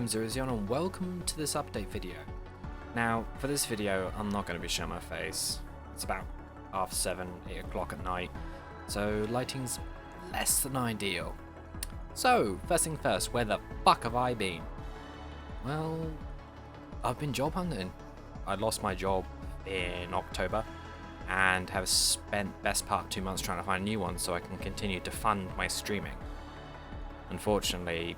I'm Zerozion and welcome to this update video. Now, for this video, I'm not going to be showing my face. It's about 7:30, 8 o'clock at night, so lighting's less than ideal. So, first thing first, where the fuck have I been? Well, I've been job hunting. I lost my job in October and have spent best part of 2 months trying to find a new one so I can continue to fund my streaming. Unfortunately,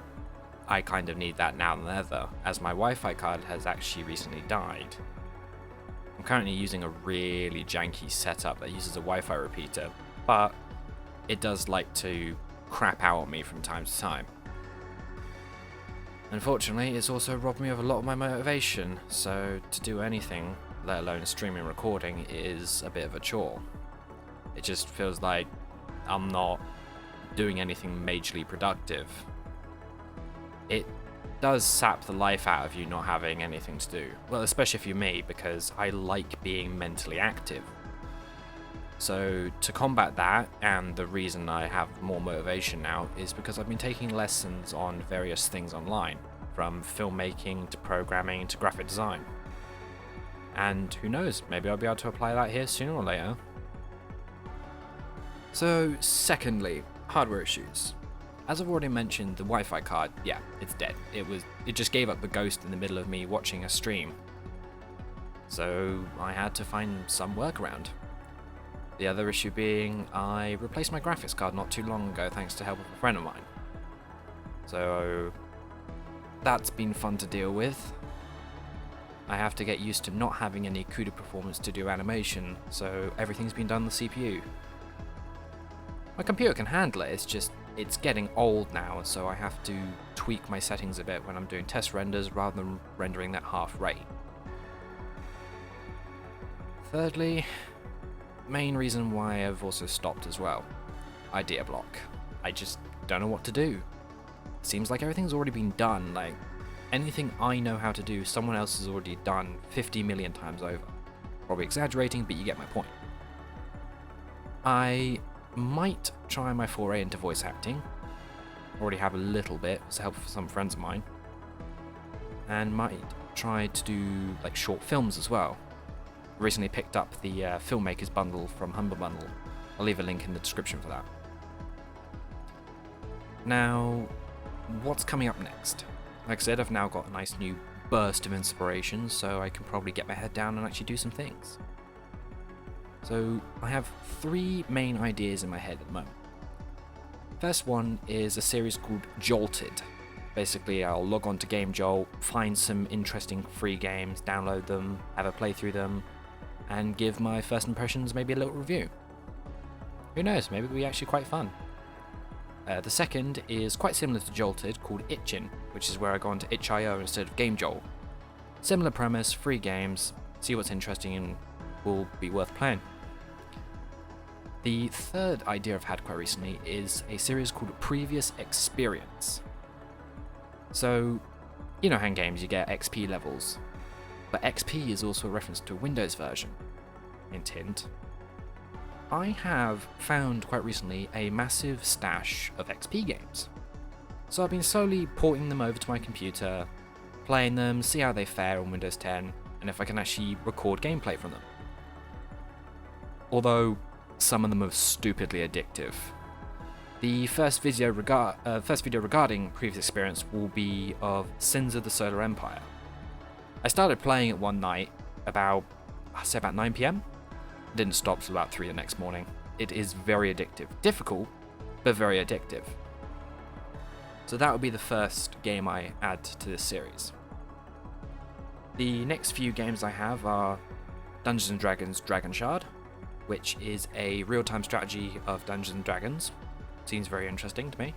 I kind of need that now than ever, as my Wi-Fi card has actually recently died. I'm currently using a really janky setup that uses a Wi-Fi repeater, but it does like to crap out on me from time to time. Unfortunately, it's also robbed me of a lot of my motivation, so to do anything, let alone streaming recording, is a bit of a chore. It just feels like I'm not doing anything majorly productive. It does sap the life out of you not having anything to do. Well, especially if you're me, because I like being mentally active. So to combat that, and the reason I have more motivation now, is because I've been taking lessons on various things online, from filmmaking to programming to graphic design. And who knows, maybe I'll be able to apply that here sooner or later. So, secondly, hardware issues. As I've already mentioned, the Wi-Fi card, yeah, it's dead. It just gave up the ghost in the middle of me watching a stream. So I had to find some workaround. The other issue being, I replaced my graphics card not too long ago thanks to help of a friend of mine. So that's been fun to deal with. I have to get used to not having any CUDA performance to do animation, so everything's been done on the CPU. My computer can handle it, it's getting old now, so I have to tweak my settings a bit when I'm doing test renders rather than rendering at half rate. Thirdly, main reason why I've also stopped as well, idea block. I just don't know what to do. Seems like everything's already been done, like anything I know how to do, someone else has already done 50 million times over. Probably exaggerating, but you get my point. I might try my foray into voice acting. Already have a little bit with the help of some friends of mine. And might try to do like short films as well. Recently picked up the Filmmakers Bundle from Humble Bundle. I'll leave a link in the description for that. Now, what's coming up next? Like I said, I've now got a nice new burst of inspiration, so I can probably get my head down and actually do some things. So I have 3 main ideas in my head at the moment. First one is a series called Jolted. Basically, I'll log on to GameJolt, find some interesting free games, download them, have a play through them, and give my first impressions, maybe a little review. Who knows, maybe it'll be actually quite fun. The second is quite similar to Jolted, called Itchin, which is where I go onto itch.io instead of GameJolt. Similar premise, free games, see what's interesting and will be worth playing. The third idea I've had quite recently is a series called Previous Experience. So, you know how in games you get XP levels, but XP is also a reference to a Windows version. Hint hint. I have found quite recently a massive stash of XP games. So I've been slowly porting them over to my computer, playing them, see how they fare on Windows 10, and if I can actually record gameplay from them. Although some of them are stupidly addictive. The first video regarding Previous Experience will be of Sins of the Solar Empire. I started playing it one night about 9 PM. Didn't stop till about 3 the next morning. It is very addictive. Difficult, but very addictive. So that will be the first game I add to this series. The next few games I have are Dungeons & Dragons Dragon Shard, which is a real-time strategy of Dungeons & Dragons. Seems very interesting to me.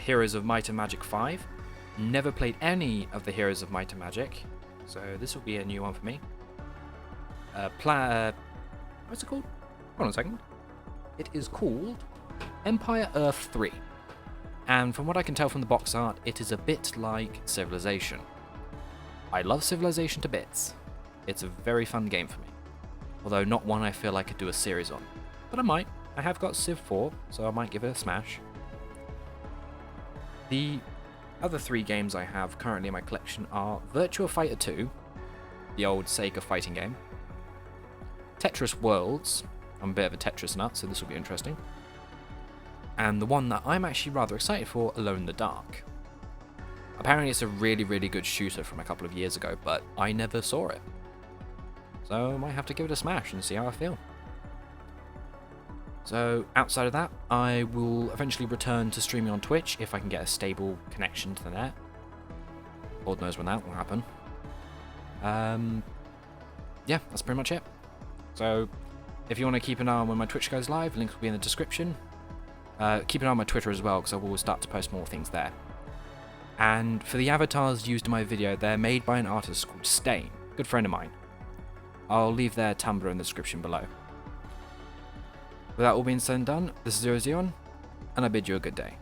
Heroes of Might and Magic 5. Never played any of the Heroes of Might and Magic, so this will be a new one for me. What's it called? Hold on a second. It is called Empire Earth 3. And from what I can tell from the box art, it is a bit like Civilization. I love Civilization to bits. It's a very fun game for me. Although not one I feel I could do a series on. But I might. I have got Civ 4, so I might give it a smash. The other 3 games I have currently in my collection are Virtua Fighter 2, the old Sega fighting game, Tetris Worlds, I'm a bit of a Tetris nut, so this will be interesting, and the one that I'm actually rather excited for, Alone in the Dark. Apparently it's a really, really good shooter from a couple of years ago, but I never saw it. So I might have to give it a smash and see how I feel. So outside of that, I will eventually return to streaming on Twitch if I can get a stable connection to the net. Lord knows when that will happen. Yeah, that's pretty much it. So if you want to keep an eye on when my Twitch goes live, links will be in the description. Keep an eye on my Twitter as well, because I will start to post more things there. And for the avatars used in my video, they're made by an artist called Stain, good friend of mine. I'll leave their Tumblr in the description below. With that all being said and done, this is Zerozeon, and I bid you a good day.